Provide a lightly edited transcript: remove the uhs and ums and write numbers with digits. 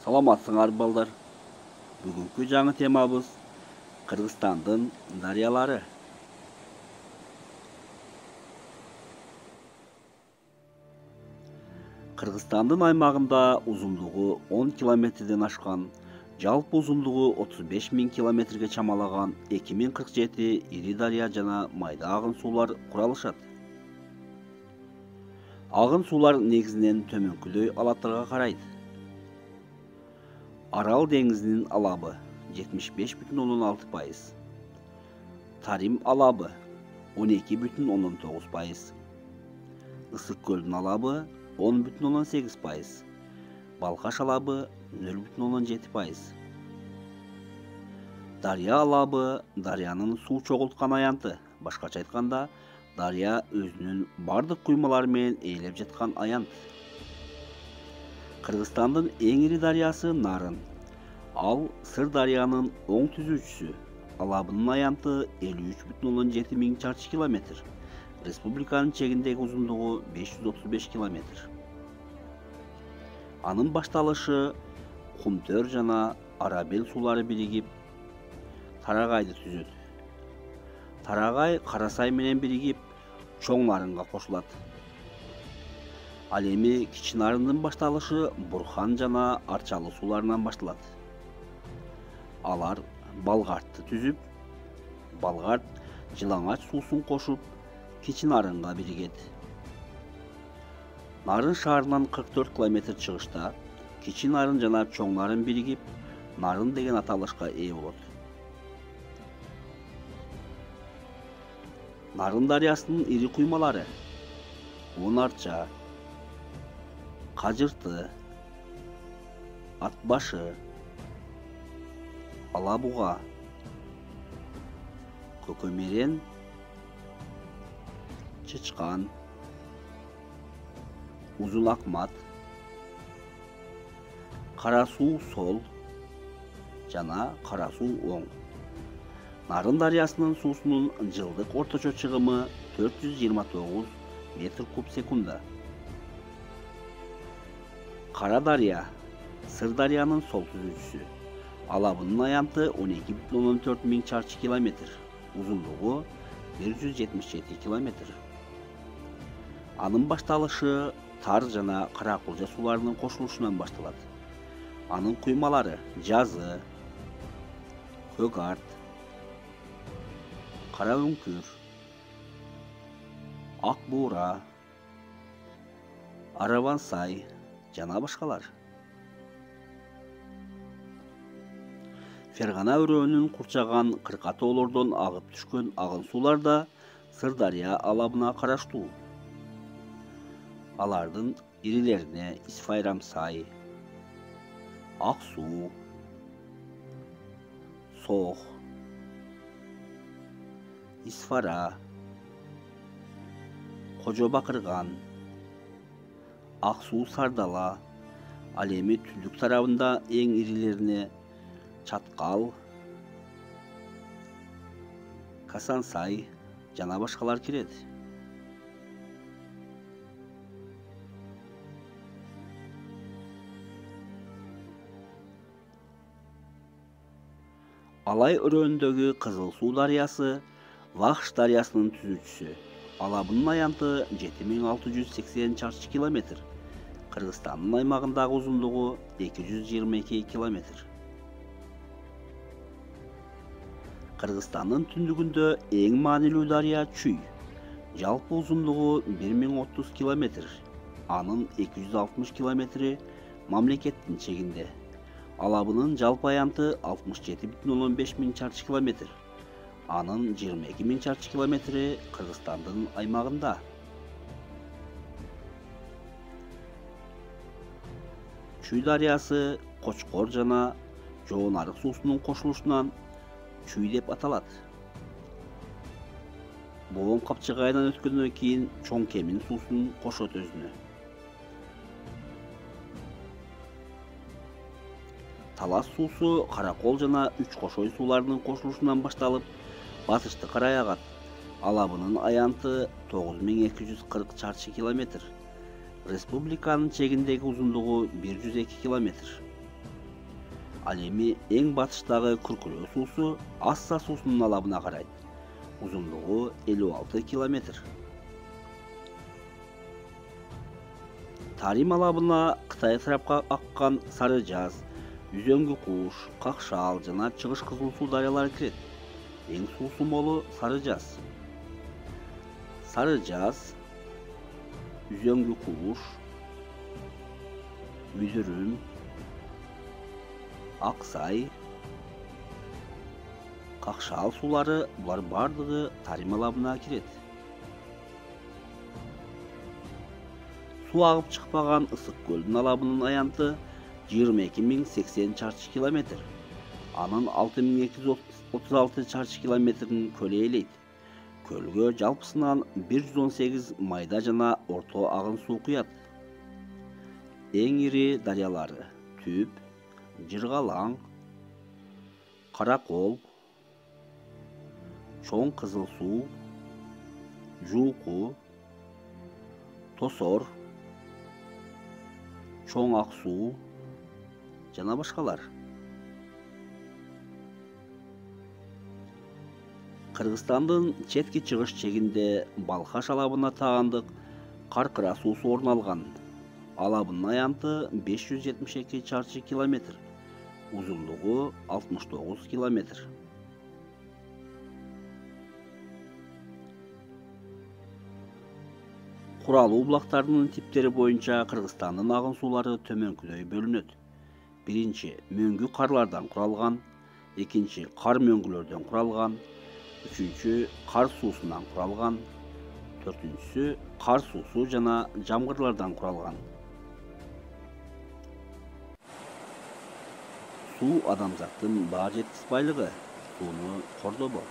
Саламатсыңар балдар. Бүгүнкү жаңы темабыз Кыргызстандын дарыялары. Кыргызстандын аймагында узундугу 10 километрден ашкан, жалпы узундугу 35 000 километрге чамалаган 2047 ири дарыя жана майда агын суулар куралышат. Агын суулар негизинен төмөнкүдөй алаптарга карайт. Арал деңизинин алабы 75,6%, Тарим алабы 12,9%, Ысык көлдүн алабы 10,8%, Балкаш алабы 0,7%. Дарыя алабы дарыянын суу чогулткан аянты, башкача айтканда, дарыя өзүнүн бардык куймалары менен ээлеп жаткан аянт. Кыргызстандын эң ири дарыясы Нарын. Ал Сыр дарыянын оң түзүүчүсү. Алабынын аянты 53,7 миң чарчы километр. Республиканын чегиндеги узундугу 535 километр. Анын башталышы Кумтөр жана Арабел суулары биригип Тарагайды түзөт. Тарагай Карасай менен биригип Чоң Нарынга кошулат. Ал эми Кичи Нарындын башталышы Бурхан жана Арчалы сууларынан башталат. Алар Балгартты түзүп, Балгарт Жылаңач суусун кошуп, Кичи Нарынга биригет. Нарын шаарынан 44 километр чыгышта Кичи Нарын жана Чоң Нарын биригип, Нарын деген аталышка ээ болот. Нарын дарыясынын ири куймалары: Унарча, Кажырты, Атбашы, Алабуга, Көкөмерен, Чычкан, Узун Акмат, Кара суу сол жана Кара суу оң. Нарын дарыясынын суусунун жылдык орточо чыгымы 429 метр куб секунда. Кара дарыя Сыр дарыянын сол түзүүчүсү. Алабынын аянты 12,4 миң чарчы километр, узундугу 177 километр. Анын башталышы Тар жана Каракулжа сууларынын кошулушунан башталат. Анын куймалары Жазы, Көк Арт, Кара Өңкүр, Ак Буура, Аравансай жана башкалар. Фергана өрөөнүн курчаган кырка тоолордон агып түшкөн агын суулар да Сыр дарыя алабына караштуу. Алардын ирилерине Исфайрамсай, Ак суу, Сох, Исфара, Кожо Бакырган, Ак суу Сардала, ал эми түндүк тарабында эң ирилерине Чаткал, Касансай жана башкалар кирет. Алай өрөөндөгү Кызыл суу дарыясы Лахш дарыясынын түзүүчүсү. Алабынын аянты 7680 чарчы километр. Кыргызстандын аймагындагы узундугу 222 километр. Кыргызстандын түндүгүндө эң маанилүү дарыя Чүй. Жалпы узундугу 1030 километр. Анын 260 километри мамлекеттин чегинде. Алабынын жалпы аянты 67,15 миң чарчы километр. Анын 22 миң чарчы километри Кыргызстандын аймагында. Чүй дарыясы Кочкор жана Жоон арык суусунун кошулушунан Чүй деп аталат. Боон капчыгайынан өткөндөн кийин Чоң Кемин суусун кошот өзүнө. Талас суусу Каракол жана Үч Кошой сууларынын кошулушунан башталып, батышты карай агат. Алабынын аянты 9240 чарчы километр. Республиканын чегиндеги узундугу 102 километр. Ал эми эң батыштагы Күркүрөө суусу Асса суусунун алабына карайт. Узундугу 56 километр. Тарим алабына Кытай тарапка аккан Сары Жаз, Үзөңгү Куш, Какшаал жана Чыгыш Кызыл суу дарыялары кирет. Эң суусу молу Сары Жаз. Сары Жаз, Үзөңгү Куш, Мүдүрүм, Аксай, Какшаал суулары булар бардыгы Тарим алабына кирет. Суу агып чыкпаган Ысык көлдүн алабынын аянты 22.080 чарчы километр. Анын 6.236 чарчы километрин көл ээлейт. Көлгө жалпысынан 118 майда жана орто агын суу куят. Эң ири дарыялары Түп, Жыргалаң, Каракол, Чоң Кызыл суу, Жууку, Тосор, Чоң Ак суу жана башкалар. Кыргызстандын четки чыгыш чегинде Балхаш алабына тагандык Каркыра суусу орун алган. Алабынын аянты 572 чарчы километр, узундугу 69 километр. Куралуу булактардын типтери боюнча Кыргызстандын агын суулары төмөнкүдөй бөлүнөт. Биринчи мөңгү карлардан куралган, экинчи кар мөңгүлөрдөн куралган, үчүнчү кар суусунан куралган, төртүнчүсү кар суусу жана жамгырлардан куралган. Суу адамзаттын баа жеткис байлыгы. Сууну кордобо.